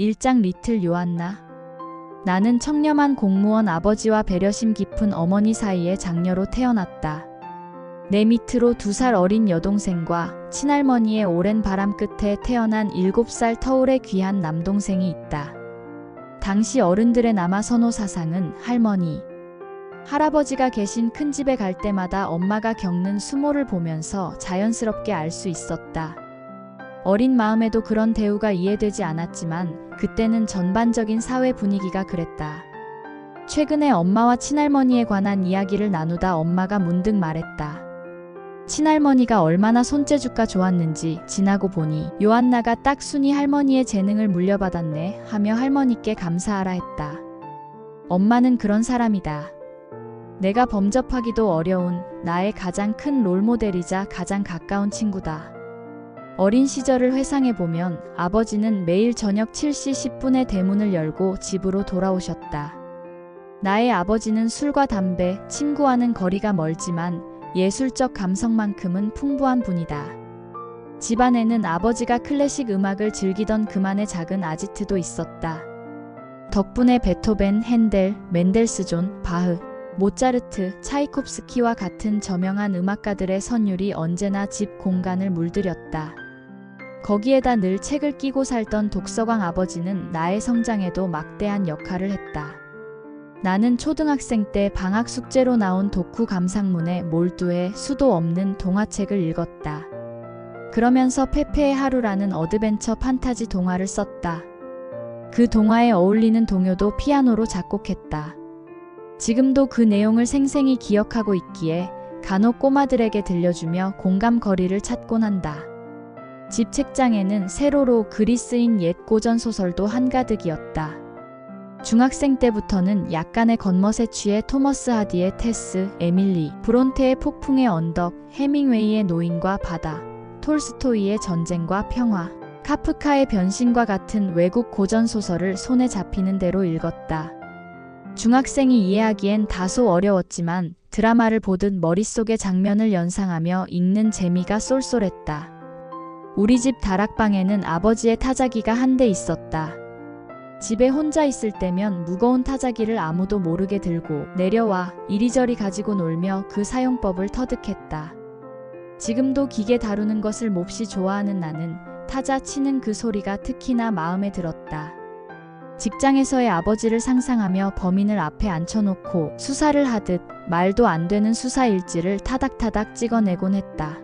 1장 리틀 요한나. 나는 청렴한 공무원 아버지와 배려심 깊은 어머니 사이의 장녀로 태어났다. 내 밑으로 2살 어린 여동생과 친할머니의 오랜 바람 끝에 태어난 7살 터울의 귀한 남동생이 있다. 당시 어른들의 남아 선호 사상은 할머니, 할아버지가 계신 큰 집에 갈 때마다 엄마가 겪는 수모를 보면서 자연스럽게 알 수 있었다. 어린 마음에도 그런 대우가 이해되지 않았지만 그때는 전반적인 사회 분위기가 그랬다. 최근에 엄마와 친할머니에 관한 이야기를 나누다 엄마가 문득 말했다. 친할머니가 얼마나 손재주가 좋았는지 지나고 보니 요한나가 딱 순이 할머니의 재능을 물려받았네 하며 할머니께 감사하라 했다. 엄마는 그런 사람이다. 내가 범접하기도 어려운 나의 가장 큰 롤모델이자 가장 가까운 친구다. 어린 시절을 회상해보면 아버지는 매일 저녁 7시 10분에 대문을 열고 집으로 돌아오셨다. 나의 아버지는 술과 담배, 친구와는 거리가 멀지만 예술적 감성만큼은 풍부한 분이다. 집안에는 아버지가 클래식 음악을 즐기던 그만의 작은 아지트도 있었다. 덕분에 베토벤, 핸델, 멘델스존, 바흐, 모차르트, 차이콥스키와 같은 저명한 음악가들의 선율이 언제나 집 공간을 물들였다. 거기에다 늘 책을 끼고 살던 독서광 아버지는 나의 성장에도 막대한 역할을 했다. 나는 초등학생 때 방학 숙제로 나온 덕후 감상문에 몰두해 수도 없는 동화책을 읽었다. 그러면서 페페의 하루라는 어드벤처 판타지 동화를 썼다. 그 동화에 어울리는 동요도 피아노로 작곡했다. 지금도 그 내용을 생생히 기억하고 있기에 간혹 꼬마들에게 들려주며 공감거리를 찾곤 한다. 집 책장에는 세로로 글이 쓰인 옛 고전 소설도 한가득이었다. 중학생 때부터는 약간의 겉멋에 취해 토머스 하디의 테스, 에밀리, 브론테의 폭풍의 언덕, 해밍웨이의 노인과 바다, 톨스토이의 전쟁과 평화, 카프카의 변신과 같은 외국 고전 소설을 손에 잡히는 대로 읽었다. 중학생이 이해하기엔 다소 어려웠지만 드라마를 보듯 머릿속의 장면을 연상하며 읽는 재미가 쏠쏠했다. 우리 집 다락방에는 아버지의 타자기가 한 대 있었다. 집에 혼자 있을 때면 무거운 타자기를 아무도 모르게 들고 내려와 이리저리 가지고 놀며 그 사용법을 터득했다. 지금도 기계 다루는 것을 몹시 좋아하는 나는 타자 치는 그 소리가 특히나 마음에 들었다. 직장에서의 아버지를 상상하며 범인을 앞에 앉혀놓고 수사를 하듯 말도 안 되는 수사 일지를 타닥타닥 찍어내곤 했다.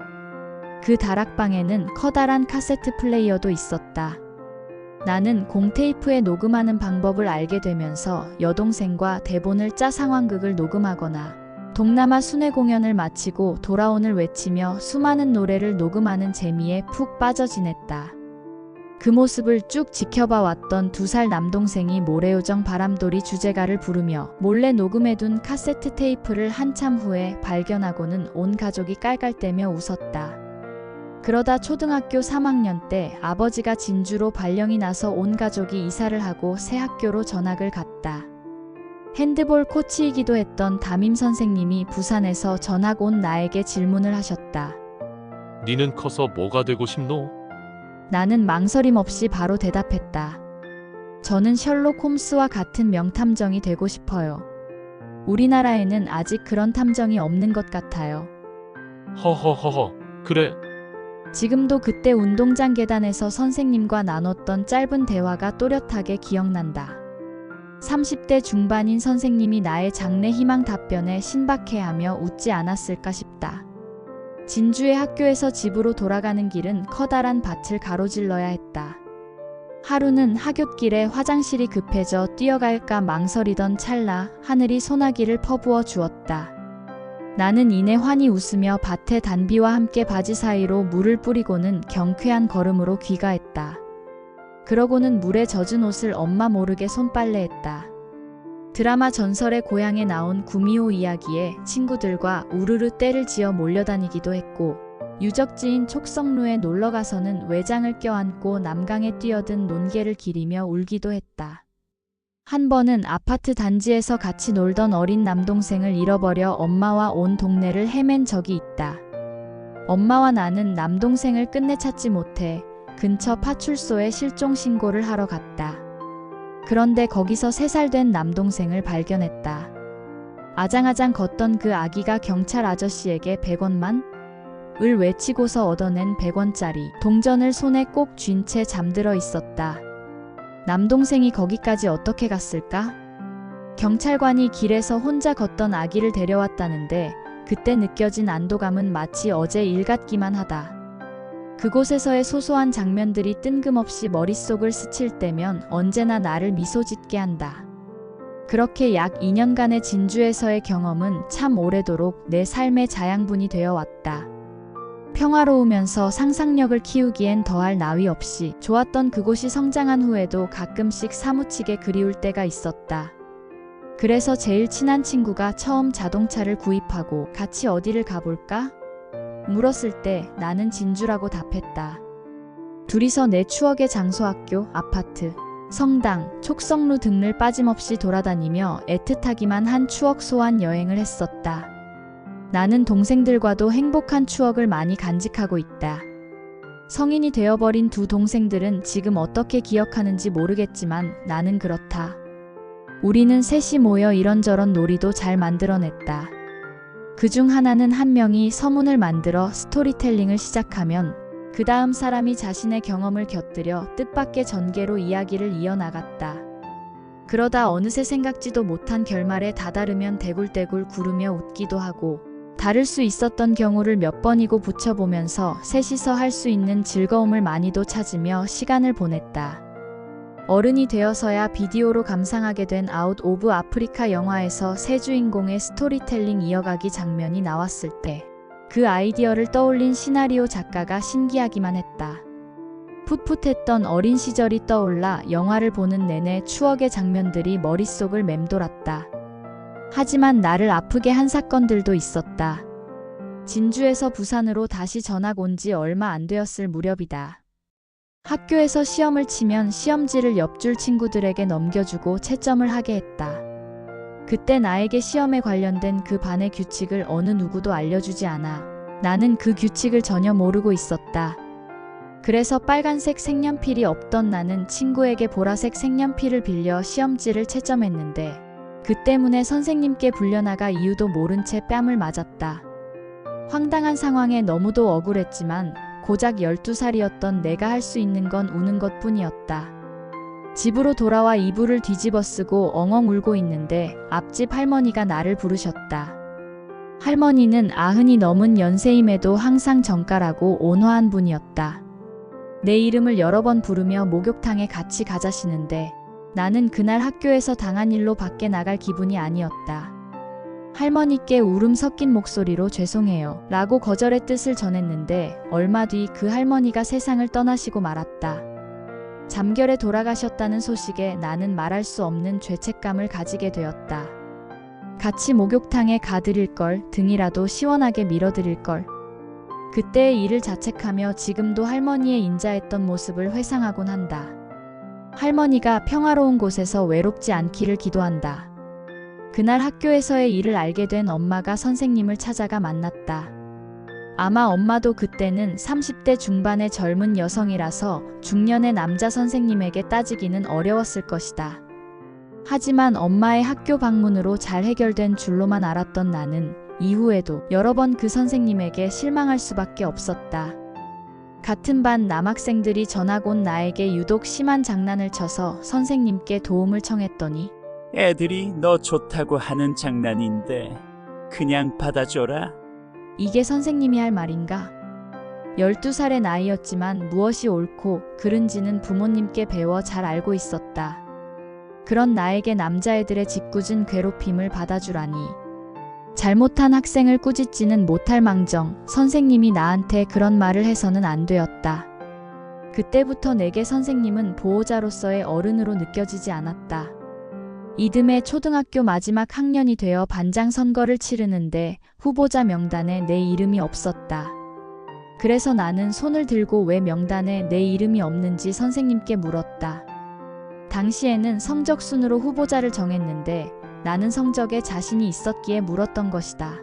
그 다락방에는 커다란 카세트 플레이어도 있었다. 나는 공테이프에 녹음하는 방법을 알게 되면서 여동생과 대본을 짜 상황극을 녹음하거나 동남아 순회 공연을 마치고 돌아온을 외치며 수많은 노래를 녹음하는 재미에 푹 빠져 지냈다. 그 모습을 쭉 지켜봐 왔던 2살 남동생이 모래요정 바람돌이 주제가를 부르며 몰래 녹음해둔 카세트 테이프를 한참 후에 발견하고는 온 가족이 깔깔대며 웃었다. 그러다 초등학교 3학년 때 아버지가 진주로 발령이 나서 온 가족이 이사를 하고 새 학교로 전학을 갔다. 핸드볼 코치이기도 했던 담임 선생님이 부산에서 전학 온 나에게 질문을 하셨다. 니는 커서 뭐가 되고 싶노? 나는 망설임 없이 바로 대답했다. 저는 셜록 홈스와 같은 명탐정이 되고 싶어요. 우리나라에는 아직 그런 탐정이 없는 것 같아요. 허허허허, 그래. 지금도 그때 운동장 계단에서 선생님과 나눴던 짧은 대화가 또렷하게 기억난다. 30대 중반인 선생님이 나의 장래 희망 답변에 신박해하며 웃지 않았을까 싶다. 진주의 학교에서 집으로 돌아가는 길은 커다란 밭을 가로질러야 했다. 하루는 하굣길에 화장실이 급해져 뛰어갈까 망설이던 찰나 하늘이 소나기를 퍼부어 주었다. 나는 이내 환히 웃으며 밭의 단비와 함께 바지 사이로 물을 뿌리고는 경쾌한 걸음으로 귀가했다. 그러고는 물에 젖은 옷을 엄마 모르게 손빨래했다. 드라마 전설의 고향에 나온 구미호 이야기에 친구들과 우르르 떼를 지어 몰려다니기도 했고 유적지인 촉성루에 놀러가서는 외장을 껴안고 남강에 뛰어든 논개를 기리며 울기도 했다. 한 번은 아파트 단지에서 같이 놀던 어린 남동생을 잃어버려 엄마와 온 동네를 헤맨 적이 있다. 엄마와 나는 남동생을 끝내 찾지 못해 근처 파출소에 실종 신고를 하러 갔다. 그런데 거기서 3살 된 남동생을 발견했다. 아장아장 걷던 그 아기가 경찰 아저씨에게 100원만 을 외치고서 얻어낸 100원짜리 동전을 손에 꼭 쥔 채 잠들어 있었다. 남동생이 거기까지 어떻게 갔을까? 경찰관이 길에서 혼자 걷던 아기를 데려왔다는데 그때 느껴진 안도감은 마치 어제 일 같기만 하다. 그곳에서의 소소한 장면들이 뜬금없이 머릿속을 스칠 때면 언제나 나를 미소 짓게 한다. 그렇게 약 2년간의 진주에서의 경험은 참 오래도록 내 삶의 자양분이 되어 왔다. 평화로우면서 상상력을 키우기엔 더할 나위 없이 좋았던 그곳이 성장한 후에도 가끔씩 사무치게 그리울 때가 있었다. 그래서 제일 친한 친구가 처음 자동차를 구입하고 같이 어디를 가볼까? 물었을 때 나는 진주라고 답했다. 둘이서 내 추억의 장소, 학교, 아파트, 성당, 촉성루 등을 빠짐없이 돌아다니며 애틋하기만 한 추억 소환 여행을 했었다. 나는 동생들과도 행복한 추억을 많이 간직하고 있다. 성인이 되어버린 두 동생들은 지금 어떻게 기억하는지 모르겠지만 나는 그렇다. 우리는 셋이 모여 이런저런 놀이도 잘 만들어냈다. 그중 하나는 한 명이 서문을 만들어 스토리텔링을 시작하면 그 다음 사람이 자신의 경험을 곁들여 뜻밖의 전개로 이야기를 이어나갔다. 그러다 어느새 생각지도 못한 결말에 다다르면 대굴대굴 구르며 웃기도 하고 다를 수 있었던 경우를 몇 번이고 붙여보면서 셋이서 할 수 있는 즐거움을 많이도 찾으며 시간을 보냈다. 어른이 되어서야 비디오로 감상하게 된 아웃 오브 아프리카 영화에서 세 주인공의 스토리텔링 이어가기 장면이 나왔을 때 그 아이디어를 떠올린 시나리오 작가가 신기하기만 했다. 풋풋했던 어린 시절이 떠올라 영화를 보는 내내 추억의 장면들이 머릿속을 맴돌았다. 하지만 나를 아프게 한 사건들도 있었다. 진주에서 부산으로 다시 전학 온 지 얼마 안 되었을 무렵이다. 학교에서 시험을 치면 시험지를 옆줄 친구들에게 넘겨주고 채점을 하게 했다. 그때 나에게 시험에 관련된 그 반의 규칙을 어느 누구도 알려주지 않아 나는 그 규칙을 전혀 모르고 있었다. 그래서 빨간색 색연필이 없던 나는 친구에게 보라색 색연필을 빌려 시험지를 채점했는데 그 때문에 선생님께 불려나가 이유도 모른 채 뺨을 맞았다. 황당한 상황에 너무도 억울했지만 고작 12살이었던 내가 할 수 있는 건 우는 것뿐이었다. 집으로 돌아와 이불을 뒤집어 쓰고 엉엉 울고 있는데 앞집 할머니가 나를 부르셨다. 할머니는 90이 넘은 연세임에도 항상 정갈하고 온화한 분이었다. 내 이름을 여러 번 부르며 목욕탕에 같이 가자시는데 나는 그날 학교에서 당한 일로 밖에 나갈 기분이 아니었다. 할머니께 울음 섞인 목소리로 죄송해요 라고 거절의 뜻을 전했는데 얼마 뒤 그 할머니가 세상을 떠나시고 말았다. 잠결에 돌아가셨다는 소식에 나는 말할 수 없는 죄책감을 가지게 되었다. 같이 목욕탕에 가드릴 걸, 등이라도 시원하게 밀어드릴 걸. 그때의 일을 자책하며 지금도 할머니의 인자했던 모습을 회상하곤 한다. 할머니가 평화로운 곳에서 외롭지 않기를 기도한다. 그날 학교에서의 일을 알게 된 엄마가 선생님을 찾아가 만났다. 아마 엄마도 그때는 30대 중반의 젊은 여성이라서 중년의 남자 선생님에게 따지기는 어려웠을 것이다. 하지만 엄마의 학교 방문으로 잘 해결된 줄로만 알았던 나는 이후에도 여러 번 그 선생님에게 실망할 수밖에 없었다. 같은 반 남학생들이 전학 온 나에게 유독 심한 장난을 쳐서 선생님께 도움을 청했더니 애들이 너 좋다고 하는 장난인데 그냥 받아줘라. 이게 선생님이 할 말인가? 12살의 나이였지만 무엇이 옳고 그른지는 부모님께 배워 잘 알고 있었다. 그런 나에게 남자애들의 짓궂은 괴롭힘을 받아주라니. 잘못한 학생을 꾸짖지는 못할 망정 선생님이 나한테 그런 말을 해서는 안 되었다. 그때부터 내게 선생님은 보호자로서의 어른으로 느껴지지 않았다. 이듬해 초등학교 마지막 학년이 되어 반장 선거를 치르는데 후보자 명단에 내 이름이 없었다. 그래서 나는 손을 들고 왜 명단에 내 이름이 없는지 선생님께 물었다. 당시에는 성적 순으로 후보자를 정했는데 나는 성적에 자신이 있었기에 물었던 것이다.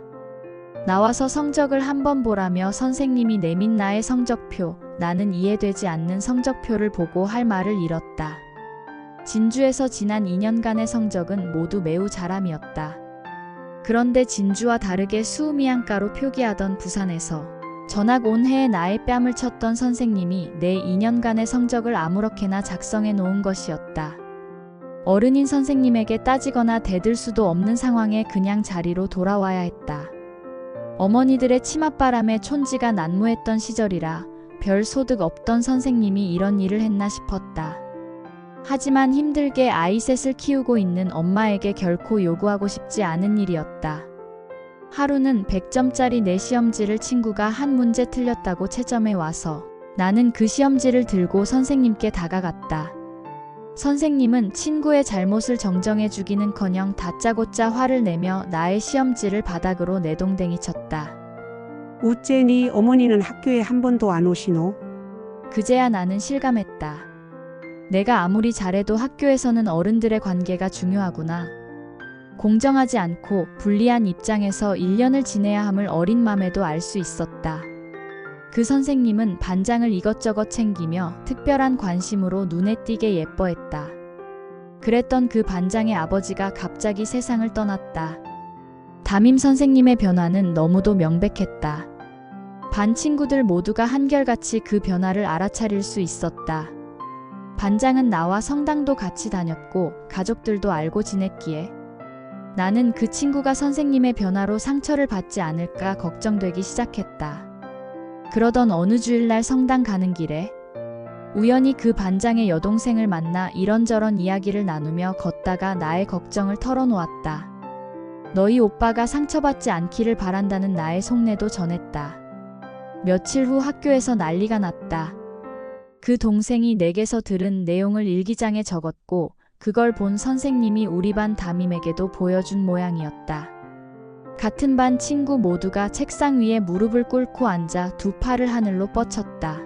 나와서 성적을 한번 보라며 선생님이 내민 나의 성적표, 나는 이해되지 않는 성적표를 보고 할 말을 잃었다. 진주에서 지난 2년간의 성적은 모두 매우 잘함이었다. 그런데 진주와 다르게 수음이한가로 표기하던 부산에서 전학 온 해에 나의 뺨을 쳤던 선생님이 내 2년간의 성적을 아무렇게나 작성해 놓은 것이었다. 어른인 선생님에게 따지거나 대들 수도 없는 상황에 그냥 자리로 돌아와야 했다. 어머니들의 치맛바람에 촌지가 난무했던 시절이라 별 소득 없던 선생님이 이런 일을 했나 싶었다. 하지만 힘들게 아이 셋을 키우고 있는 엄마에게 결코 요구하고 싶지 않은 일이었다. 하루는 100점짜리 내 시험지를 친구가 한 문제 틀렸다고 채점해 와서 나는 그 시험지를 들고 선생님께 다가갔다. 선생님은 친구의 잘못을 정정해 주기는커녕 다짜고짜 화를 내며 나의 시험지를 바닥으로 내동댕이 쳤다. 우째 네 어머니는 학교에 한 번도 안 오시노? 그제야 나는 실감했다. 내가 아무리 잘해도 학교에서는 어른들의 관계가 중요하구나. 공정하지 않고 불리한 입장에서 1년을 지내야 함을 어린 맘에도 알 수 있었다. 그 선생님은 반장을 이것저것 챙기며 특별한 관심으로 눈에 띄게 예뻐했다. 그랬던 그 반장의 아버지가 갑자기 세상을 떠났다. 담임 선생님의 변화는 너무도 명백했다. 반 친구들 모두가 한결같이 그 변화를 알아차릴 수 있었다. 반장은 나와 성당도 같이 다녔고 가족들도 알고 지냈기에 나는 그 친구가 선생님의 변화로 상처를 받지 않을까 걱정되기 시작했다. 그러던 어느 주일날 성당 가는 길에 우연히 그 반장의 여동생을 만나 이런저런 이야기를 나누며 걷다가 나의 걱정을 털어놓았다. 너희 오빠가 상처받지 않기를 바란다는 나의 속내도 전했다. 며칠 후 학교에서 난리가 났다. 그 동생이 내게서 들은 내용을 일기장에 적었고 그걸 본 선생님이 우리 반 담임에게도 보여준 모양이었다. 같은 반 친구 모두가 책상 위에 무릎을 꿇고 앉아 두 팔을 하늘로 뻗쳤다.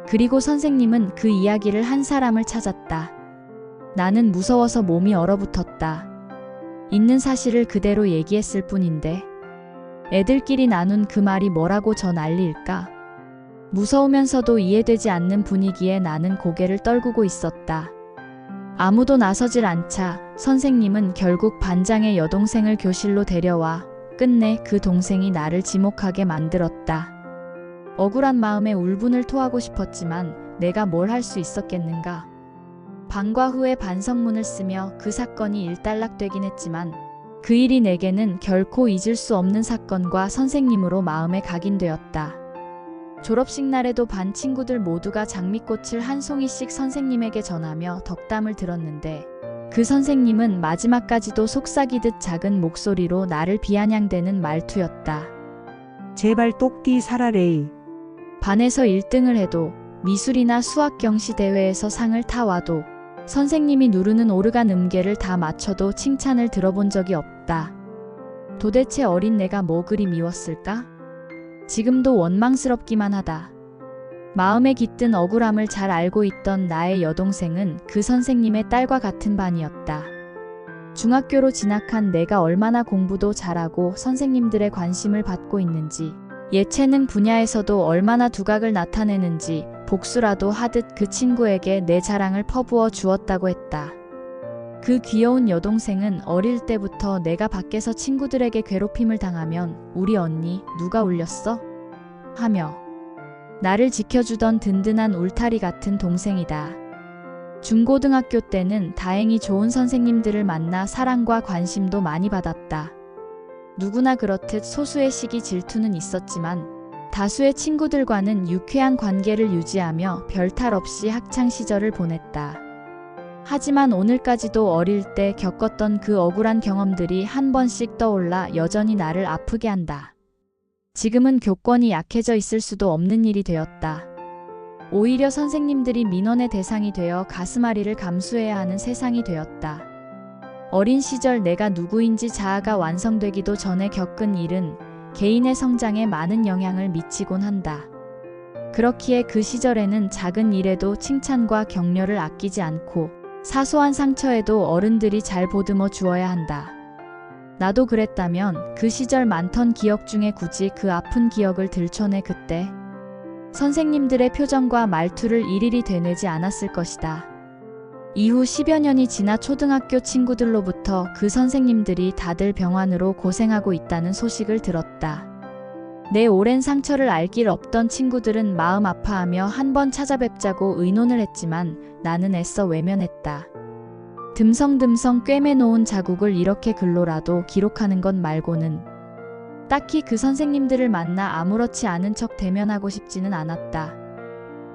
그리고 선생님은 그 이야기를 한 사람을 찾았다. 나는 무서워서 몸이 얼어붙었다. 있는 사실을 그대로 얘기했을 뿐인데 애들끼리 나눈 그 말이 뭐라고 저 난리일까? 무서우면서도 이해되지 않는 분위기에 나는 고개를 떨구고 있었다. 아무도 나서질 않자 선생님은 결국 반장의 여동생을 교실로 데려와 끝내 그 동생이 나를 지목하게 만들었다. 억울한 마음에 울분을 토하고 싶었지만 내가 뭘 할 수 있었겠는가. 방과 후에 반성문을 쓰며 그 사건이 일단락되긴 했지만 그 일이 내게는 결코 잊을 수 없는 사건과 선생님으로 마음에 각인되었다. 졸업식 날에도 반 친구들 모두가 장미꽃을 한 송이씩 선생님에게 전하며 덕담을 들었는데 그 선생님은 마지막까지도 속삭이듯 작은 목소리로 나를 비아냥대는 말투였다. 제발 똑띠 살아래이. 반에서 1등을 해도 미술이나 수학 경시 대회에서 상을 타와도 선생님이 누르는 오르간 음계를 다 맞춰도 칭찬을 들어본 적이 없다. 도대체 어린 내가 뭐 그리 미웠을까? 지금도 원망스럽기만 하다. 마음에 깃든 억울함을 잘 알고 있던 나의 여동생은 그 선생님의 딸과 같은 반이었다. 중학교로 진학한 내가 얼마나 공부도 잘하고 선생님들의 관심을 받고 있는지, 예체능 분야에서도 얼마나 두각을 나타내는지 복수라도 하듯 그 친구에게 내 자랑을 퍼부어 주었다고 했다. 그 귀여운 여동생은 어릴 때부터 내가 밖에서 친구들에게 괴롭힘을 당하면 우리 언니 누가 울렸어? 하며 나를 지켜주던 든든한 울타리 같은 동생이다. 중고등학교 때는 다행히 좋은 선생님들을 만나 사랑과 관심도 많이 받았다. 누구나 그렇듯 소수의 시기 질투는 있었지만 다수의 친구들과는 유쾌한 관계를 유지하며 별탈 없이 학창 시절을 보냈다. 하지만 오늘까지도 어릴 때 겪었던 그 억울한 경험들이 한 번씩 떠올라 여전히 나를 아프게 한다. 지금은 교권이 약해져 있을 수도 없는 일이 되었다. 오히려 선생님들이 민원의 대상이 되어 가슴앓이를 감수해야 하는 세상이 되었다. 어린 시절 내가 누구인지 자아가 완성되기도 전에 겪은 일은 개인의 성장에 많은 영향을 미치곤 한다. 그렇기에 그 시절에는 작은 일에도 칭찬과 격려를 아끼지 않고 사소한 상처에도 어른들이 잘 보듬어 주어야 한다. 나도 그랬다면 그 시절 많던 기억 중에 굳이 그 아픈 기억을 들춰내 그때 선생님들의 표정과 말투를 일일이 되뇌지 않았을 것이다. 이후 10여 년이 지나 초등학교 친구들로부터 그 선생님들이 다들 병환으로 고생하고 있다는 소식을 들었다. 내 오랜 상처를 알 길 없던 친구들은 마음 아파하며 한번 찾아뵙자고 의논을 했지만 나는 애써 외면했다. 듬성듬성 꿰매놓은 자국을 이렇게 글로라도 기록하는 것 말고는 딱히 그 선생님들을 만나 아무렇지 않은 척 대면하고 싶지는 않았다.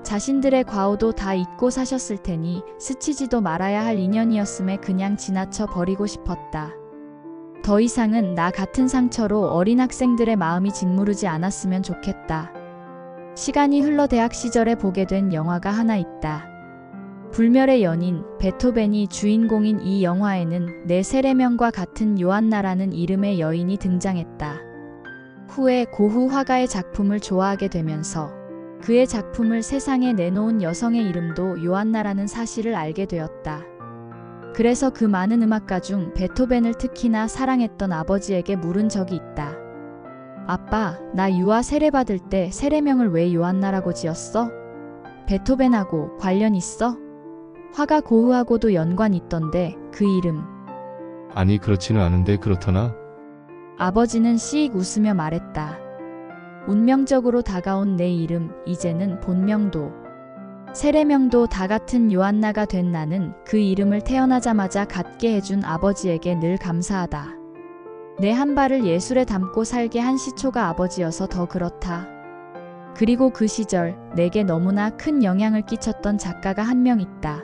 자신들의 과오도 다 잊고 사셨을 테니 스치지도 말아야 할 인연이었음에 그냥 지나쳐 버리고 싶었다. 더 이상은 나 같은 상처로 어린 학생들의 마음이 짓무르지 않았으면 좋겠다. 시간이 흘러 대학 시절에 보게 된 영화가 하나 있다. 불멸의 연인, 베토벤이 주인공인 이 영화에는 내 세례명과 같은 요한나라는 이름의 여인이 등장했다. 후에 고흐 화가의 작품을 좋아하게 되면서 그의 작품을 세상에 내놓은 여성의 이름도 요한나라는 사실을 알게 되었다. 그래서 그 많은 음악가 중 베토벤을 특히나 사랑했던 아버지에게 물은 적이 있다. 아빠, 나 유아 세례받을 때 세례명을 왜 요한나라고 지었어? 베토벤하고 관련 있어? 화가 고흐하고도 연관 있던데 그 이름. 아니 그렇지는 않은데 그렇더나. 아버지는 씩 웃으며 말했다. 운명적으로 다가온 내 이름, 이제는 본명도 세례명도 다 같은 요한나가 된 나는 그 이름을 태어나자마자 갖게 해준 아버지에게 늘 감사하다. 내 한 발을 예술에 담고 살게 한 시초가 아버지여서 더 그렇다. 그리고 그 시절 내게 너무나 큰 영향을 끼쳤던 작가가 한 명 있다.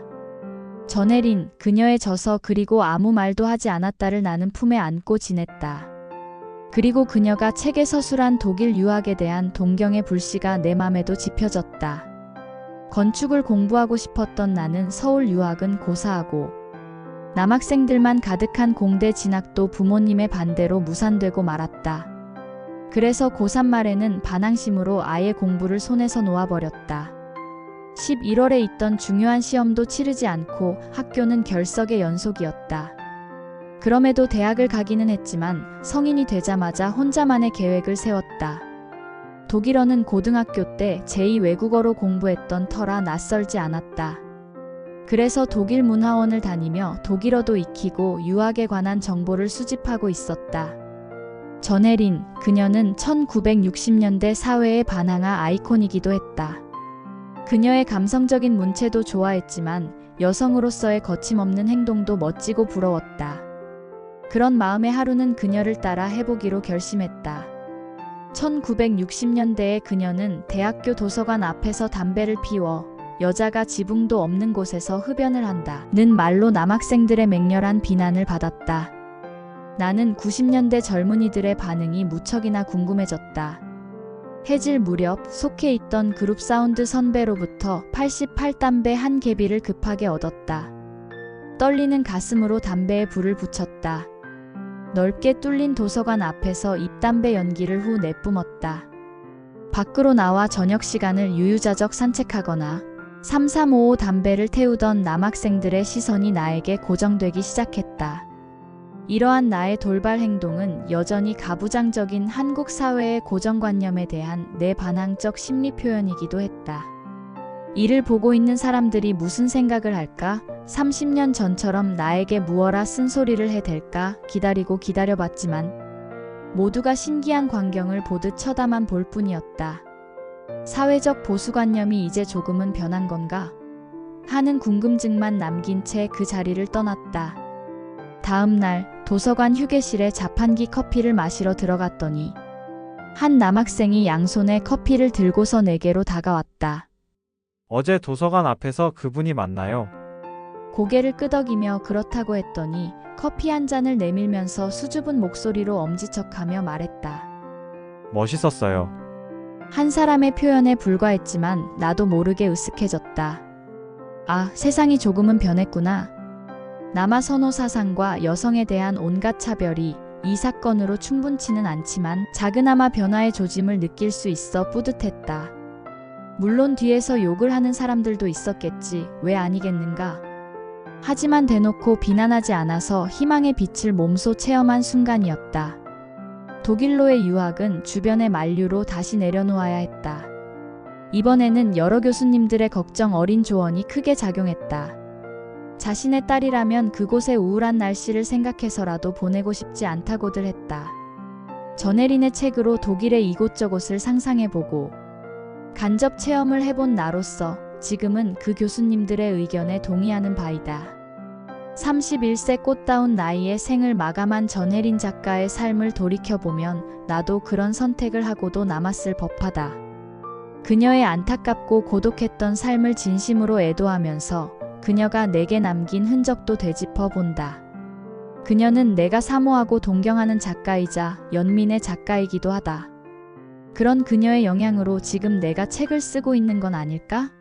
전혜린, 그녀의 저서 그리고 아무 말도 하지 않았다를 나는 품에 안고 지냈다. 그리고 그녀가 책에 서술한 독일 유학에 대한 동경의 불씨가 내 맘에도 지펴졌다. 건축을 공부하고 싶었던 나는 서울 유학은 고사하고 남학생들만 가득한 공대 진학도 부모님의 반대로 무산되고 말았다. 그래서 고3 말에는 반항심으로 아예 공부를 손에서 놓아버렸다. 11월에 있던 중요한 시험도 치르지 않고 학교는 결석의 연속이었다. 그럼에도 대학을 가기는 했지만 성인이 되자마자 혼자만의 계획을 세웠다. 독일어는 고등학교 때 제2외국어로 공부했던 터라 낯설지 않았다. 그래서 독일 문화원을 다니며 독일어도 익히고 유학에 관한 정보를 수집하고 있었다. 전혜린, 그녀는 1960년대 사회의 반항아 아이콘이기도 했다. 그녀의 감성적인 문체도 좋아했지만 여성으로서의 거침없는 행동도 멋지고 부러웠다. 그런 마음의 하루는 그녀를 따라 해보기로 결심했다. 1960년대에 그녀는 대학교 도서관 앞에서 담배를 피워 여자가 지붕도 없는 곳에서 흡연을 한다는 말로 남학생들의 맹렬한 비난을 받았다. 나는 90년대 젊은이들의 반응이 무척이나 궁금해졌다. 해질 무렵 속해 있던 그룹 사운드 선배로부터 88담배 한 개비를 급하게 얻었다. 떨리는 가슴으로 담배에 불을 붙였다. 넓게 뚫린 도서관 앞에서 입담배 연기를 후 내뿜었다. 밖으로 나와 저녁 시간을 유유자적 산책하거나 3355 담배를 태우던 남학생들의 시선이 나에게 고정되기 시작했다. 이러한 나의 돌발 행동은 여전히 가부장적인 한국 사회의 고정관념에 대한 내 반항적 심리 표현이기도 했다. 이를 보고 있는 사람들이 무슨 생각을 할까? 30년 전처럼 나에게 무어라 쓴소리를 해댈까? 기다리고 기다려봤지만 모두가 신기한 광경을 보듯 쳐다만 볼 뿐이었다. 사회적 보수관념이 이제 조금은 변한 건가? 하는 궁금증만 남긴 채 그 자리를 떠났다. 다음 날 도서관 휴게실에 자판기 커피를 마시러 들어갔더니 한 남학생이 양손에 커피를 들고서 내게로 다가왔다. 어제 도서관 앞에서 그분이 맞나요? 고개를 끄덕이며 그렇다고 했더니 커피 한 잔을 내밀면서 수줍은 목소리로 엄지척하며 말했다. 멋있었어요. 한 사람의 표현에 불과했지만 나도 모르게 으쓱해졌다. 아, 세상이 조금은 변했구나. 남아 선호 사상과 여성에 대한 온갖 차별이 이 사건으로 충분치는 않지만 작은아마 변화의 조짐을 느낄 수 있어 뿌듯했다. 물론 뒤에서 욕을 하는 사람들도 있었겠지. 왜 아니겠는가? 하지만 대놓고 비난하지 않아서 희망의 빛을 몸소 체험한 순간이었다. 독일로의 유학은 주변의 만류로 다시 내려놓아야 했다. 이번에는 여러 교수님들의 걱정 어린 조언이 크게 작용했다. 자신의 딸이라면 그곳의 우울한 날씨를 생각해서라도 보내고 싶지 않다고들 했다. 전혜린의 책으로 독일의 이곳저곳을 상상해보고 간접 체험을 해본 나로서 지금은 그 교수님들의 의견에 동의하는 바이다. 31세 꽃다운 나이에 생을 마감한 전혜린 작가의 삶을 돌이켜보면 나도 그런 선택을 하고도 남았을 법하다. 그녀의 안타깝고 고독했던 삶을 진심으로 애도하면서 그녀가 내게 남긴 흔적도 되짚어 본다. 그녀는 내가 사모하고 동경하는 작가이자 연민의 작가이기도 하다. 그런 그녀의 영향으로 지금 내가 책을 쓰고 있는 건 아닐까?